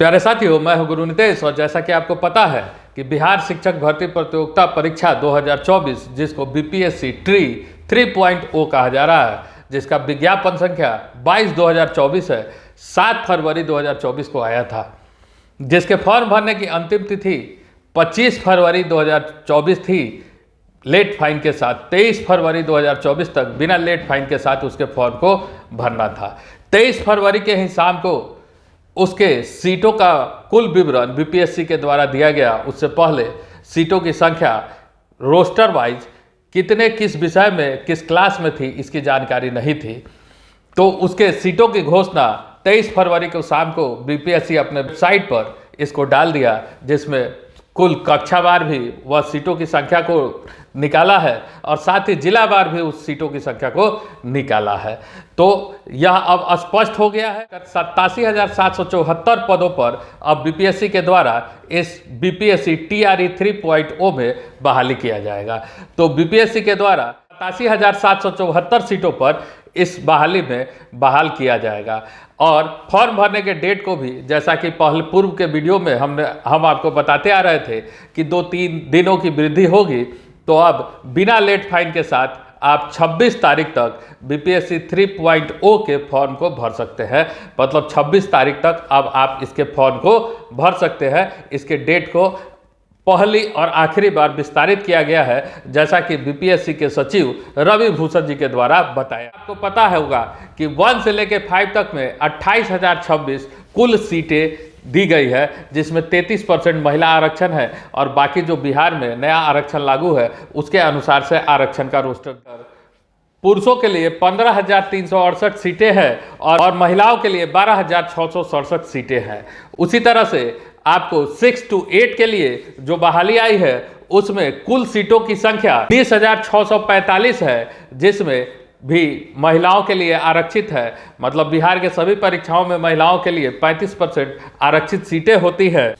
प्यारे साथियों, मैं हूं गुरु नितेश और जैसा कि आपको पता है कि बिहार शिक्षक भर्ती प्रतियोगिता परीक्षा 2024 जिसको बीपीएससी ट्री 3.0 कहा जा रहा है, जिसका विज्ञापन संख्या 22/2024 है, 7 फरवरी 2024 को आया था, जिसके फॉर्म भरने की अंतिम तिथि 25 फरवरी 2024 थी लेट फाइन के साथ। 23 फरवरी 2024 तक बिना लेट फाइन के साथ उसके फॉर्म को भरना था। 23 फरवरी के ही शाम को उसके सीटों का कुल विवरण बीपीएससी के द्वारा दिया गया। उससे पहले सीटों की संख्या रोस्टर वाइज कितने किस विषय में किस क्लास में थी इसकी जानकारी नहीं थी। तो उसके सीटों की घोषणा 23 फरवरी को शाम को बीपीएससी अपने वेबसाइट पर इसको डाल दिया, जिसमें कुल कक्षावार भी वह सीटों की संख्या को निकाला है और साथ ही जिलावार भी उस सीटों की संख्या को निकाला है। तो यह अब स्पष्ट हो गया है। 87,774 पदों पर अब बीपीएससी के द्वारा इस बीपीएससी टीआरई 3.0 में बहाली किया जाएगा। तो बीपीएससी के द्वारा 87,774 सीटों पर इस बहाली में बहाल किया जाएगा और फॉर्म भरने के डेट को भी, जैसा कि पहले पूर्व के वीडियो में हम आपको बताते आ रहे थे कि 2-3 दिनों की वृद्धि होगी, तो अब बिना लेट फाइन के साथ आप 26 तारीख तक बीपीएससी 3.0 के फॉर्म को भर सकते हैं। मतलब 26 तारीख तक अब आप इसके फॉर्म को भर सकते हैं। इसके डेट को पहली और आखिरी बार विस्तारित किया गया है, जैसा कि बीपीएससी के सचिव रवि भूषण जी के द्वारा बताया। आपको पता होगा कि 1 से लेकर 5 तक में 28,026 कुल सीटें दी गई है, जिसमें 33% महिला आरक्षण है और बाकी जो बिहार में नया आरक्षण लागू है उसके अनुसार से आरक्षण का रोस्टर पुरुषों के लिए 15,368 सीटें हैं और महिलाओं के लिए 12,667 सीटें हैं। उसी तरह से आपको 6 to 8 के लिए जो बहाली आई है उसमें कुल सीटों की संख्या 20,645 है, जिसमें भी महिलाओं के लिए आरक्षित है। मतलब बिहार के सभी परीक्षाओं में महिलाओं के लिए 35% आरक्षित सीटें होती है।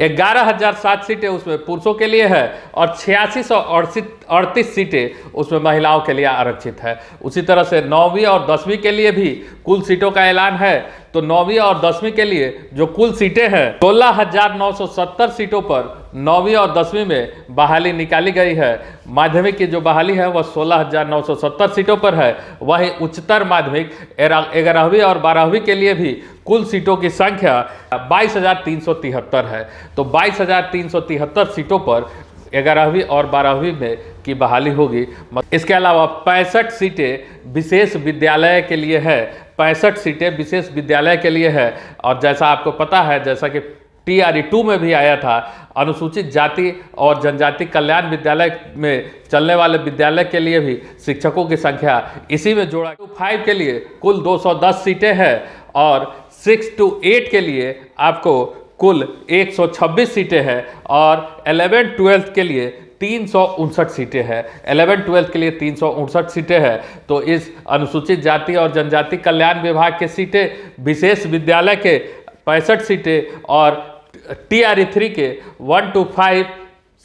11,007 सीटें उसमें पुरुषों के लिए है और 8638 सीटें उसमें महिलाओं के लिए आरक्षित है। उसी तरह से 9वीं और 10वीं के लिए भी कुल सीटों का ऐलान है। तो 9वीं और 10वीं के लिए जो कुल सीटें हैं 16,970 सीटों पर 9वीं और 10वीं में बहाली निकाली गई है। माध्यमिक की जो बहाली है वह 16,970 सीटों पर है। वहीं उच्चतर माध्यमिक 11वीं और 12वीं के लिए भी कुल सीटों की संख्या 22,373 है। तो 22,373 सीटों पर 11वीं और 12वीं में की बहाली होगी। इसके अलावा 65 सीटें विशेष विद्यालय के लिए है। 65 सीटें विशेष विद्यालय के लिए है। और जैसा आपको पता है, जैसा कि टीआरई 2 में भी आया था, अनुसूचित जाति और जनजाति कल्याण विद्यालय में चलने वाले विद्यालय के लिए भी शिक्षकों की संख्या इसी में जोड़ा। 5 के लिए कुल 210 सीटें हैं और 6 to 8 के लिए आपको कुल 126 सीटें हैं और 11-12 के लिए 359 सीटें हैं। 11-12 के लिए 359 सीटें हैं। तो इस अनुसूचित जाति और जनजाति कल्याण विभाग के सीटें, विशेष विद्यालय के 65 सीटें और टीआरई 3 के 1 to 5,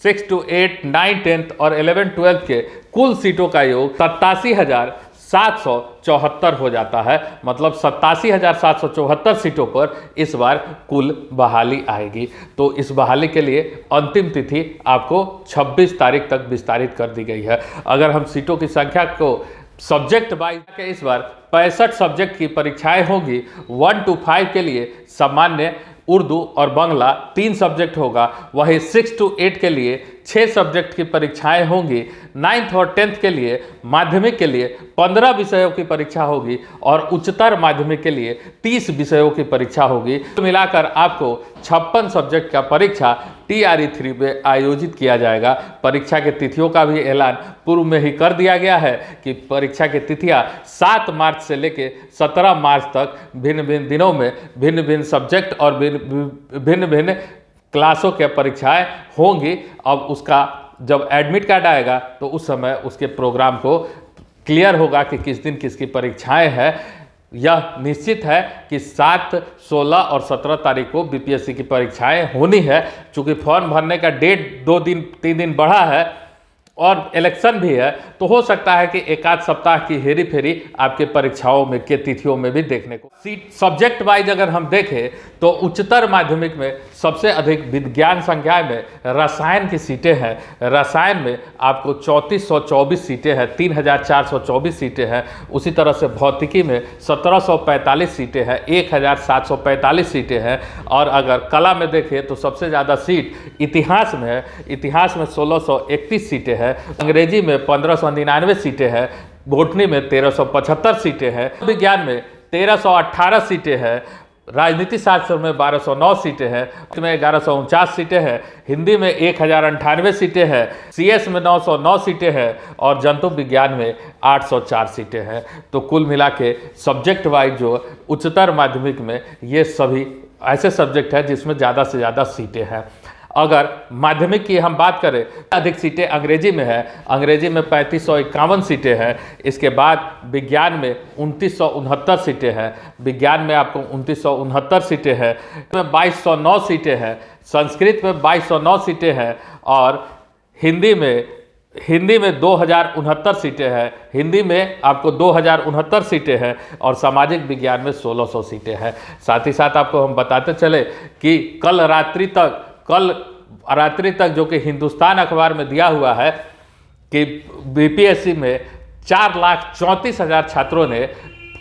6 to 8, 9, 10 और 11-12 के कुल सीटों का योग 87,774 हो जाता है। मतलब 87,774 सीटों पर इस बार कुल बहाली आएगी। तो इस बहाली के लिए अंतिम तिथि आपको 26 तारीख तक विस्तारित कर दी गई है। अगर हम सीटों की संख्या को सब्जेक्ट वाइज के, इस बार 65 सब्जेक्ट की परीक्षाएं होंगी। 1 to 5 के लिए सामान्य, उर्दू और बांग्ला 3 सब्जेक्ट होगा। वहीं 6 to 8 के लिए 6 सब्जेक्ट की परीक्षाएं होंगी। 9th और 10th के लिए माध्यमिक के लिए 15 विषयों की परीक्षा होगी और उच्चतर माध्यमिक के लिए 30 विषयों की परीक्षा होगी। तो मिलाकर आपको 56 सब्जेक्ट का परीक्षा टीआरई 3 में आयोजित किया जाएगा। परीक्षा के तिथियों का भी ऐलान पूर्व में ही कर दिया गया है कि परीक्षा की तिथियां 7 मार्च से लेकर 17 मार्च तक भिन्न भिन्न दिनों में भिन्न भिन्न सब्जेक्ट और भिन्न भिन्न क्लासों के परीक्षाएं होंगी। अब उसका जब एडमिट कार्ड आएगा तो उस समय उसके प्रोग्राम को क्लियर होगा कि किस दिन किसकी परीक्षाएं हैं। यह निश्चित है कि 7, 16 और 17 तारीख को बीपीएससी की परीक्षाएं होनी है। चूंकि फॉर्म भरने का डेट 2-3 दिन बढ़ा है, और इलेक्शन भी है, तो हो सकता है कि एक आध सप्ताह की हेरी फेरी आपके परीक्षाओं में के तिथियों में भी देखने को। सीट सब्जेक्ट वाइज अगर हम देखें तो उच्चतर माध्यमिक में सबसे अधिक विज्ञान संख्या में रसायन की सीटें हैं। रसायन में आपको 3424 सीटें हैं, 3424 सीटें हैं। उसी तरह से भौतिकी में 1745 सीटें हैं, 1745 सीटें हैं। और अगर कला में देखें तो सबसे ज़्यादा सीट इतिहास में है, इतिहास में 1631 सीटें हैं, अंग्रेजी में 1599 सीटें हैं, बॉटनी में 1375 सीटें हैं, विज्ञान में 1318 सीटें हैं, राजनीति शास्त्र में 1209 सीटें हैं, इसमें 1149 सीटें हैं, हिंदी में 1098 सीटें हैं, सीएस में 909 सीटें हैं और जंतु विज्ञान में 804 सीटें हैं। तो कुल मिला के सब्जेक्ट वाइज जो उच्चतर माध्यमिक में ये सभी ऐसे सब्जेक्ट हैं जिसमें ज़्यादा से ज़्यादा सीटें हैं। अगर माध्यमिक की हम बात करें, अधिक सीटें अंग्रेजी में है, अंग्रेजी में 3551 सीटें हैं। इसके बाद विज्ञान में 2969 सीटें हैं, विज्ञान में आपको 2969 सीटें हैं, इसमें 2209 सीटें हैं, संस्कृत में 2209 सीटें हैं और हिंदी में 2069 सीटें हैं, हिंदी में आपको 2069 सीटें हैं और सामाजिक विज्ञान में 1600 सीटें हैं। साथ ही साथ आपको हम बताते चले कि कल रात्रि तक जो कि हिंदुस्तान अखबार में दिया हुआ है कि बीपीएससी में 4,34,000 छात्रों ने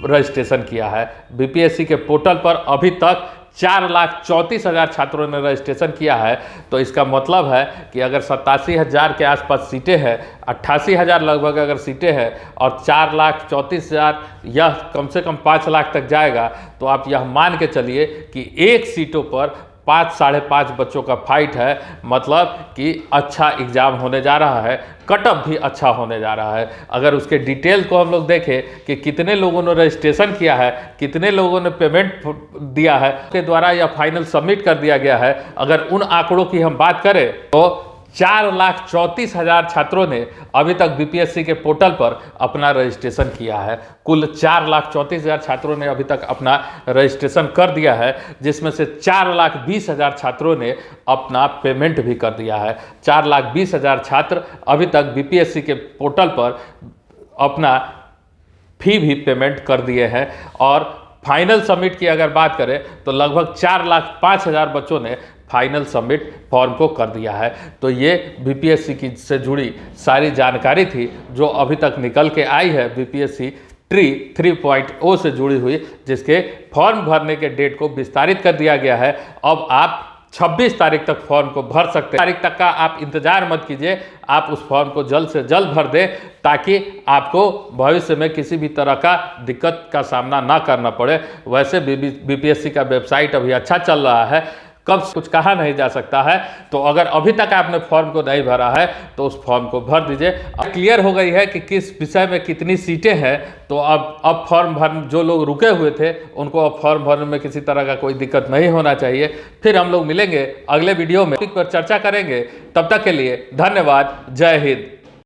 रजिस्ट्रेशन किया है। बीपीएससी के पोर्टल पर अभी तक 4,34,000 छात्रों ने रजिस्ट्रेशन किया है। तो इसका मतलब है कि अगर 87,000 के आसपास सीटें हैं, 88,000 लगभग अगर सीटें हैं और 4,34,000 यह कम से कम 5 लाख तक जाएगा, तो आप यह मान के चलिए कि एक सीटों पर 5 साढ़े 5 बच्चों का फाइट है। मतलब कि अच्छा एग्जाम होने जा रहा है, कटअप भी अच्छा होने जा रहा है। अगर उसके डिटेल को हम लोग देखें कि कितने लोगों ने रजिस्ट्रेशन किया है, कितने लोगों ने पेमेंट दिया है, उसके द्वारा यह फाइनल सबमिट कर दिया गया है, अगर उन आंकड़ों की हम बात करें तो 4,34,000 छात्रों ने अभी तक बीपीएससी के पोर्टल पर अपना रजिस्ट्रेशन किया है। कुल 4,34,000 छात्रों ने अभी तक अपना रजिस्ट्रेशन कर दिया है, जिसमें से 4,20,000 छात्रों ने अपना पेमेंट भी कर दिया है। 4,20,000 छात्र अभी तक बीपीएससी के पोर्टल पर अपना फी भी पेमेंट कर दिए हैं और फाइनल सबमिट की अगर बात करें तो लगभग 4,05,000 बच्चों ने फाइनल सबमिट फॉर्म को कर दिया है। तो ये बीपीएससी की से जुड़ी सारी जानकारी थी जो अभी तक निकल के आई है बीपीएससी ट्री 3.0 से जुड़ी हुई, जिसके फॉर्म भरने के डेट को विस्तारित कर दिया गया है। अब आप 26 तारीख तक फॉर्म को भर सकते हैं। तारीख तक का आप इंतजार मत कीजिए, आप उस फॉर्म को जल्द से जल्द भर दें ताकि आपको भविष्य में किसी भी तरह का दिक्कत का सामना ना करना पड़े। वैसे बीपीएससी का वेबसाइट अभी अच्छा चल रहा है, कब कुछ कहा नहीं जा सकता है। तो अगर अभी तक आपने फॉर्म को नहीं भरा है तो उस फॉर्म को भर दीजिए। अब क्लियर हो गई है कि किस विषय में कितनी सीटें हैं। तो अब फॉर्म भर, जो लोग रुके हुए थे उनको अब फॉर्म भरने में किसी तरह का कोई दिक्कत नहीं होना चाहिए। फिर हम लोग मिलेंगे अगले वीडियो में, पर चर्चा करेंगे। तब तक के लिए धन्यवाद। जय हिंद।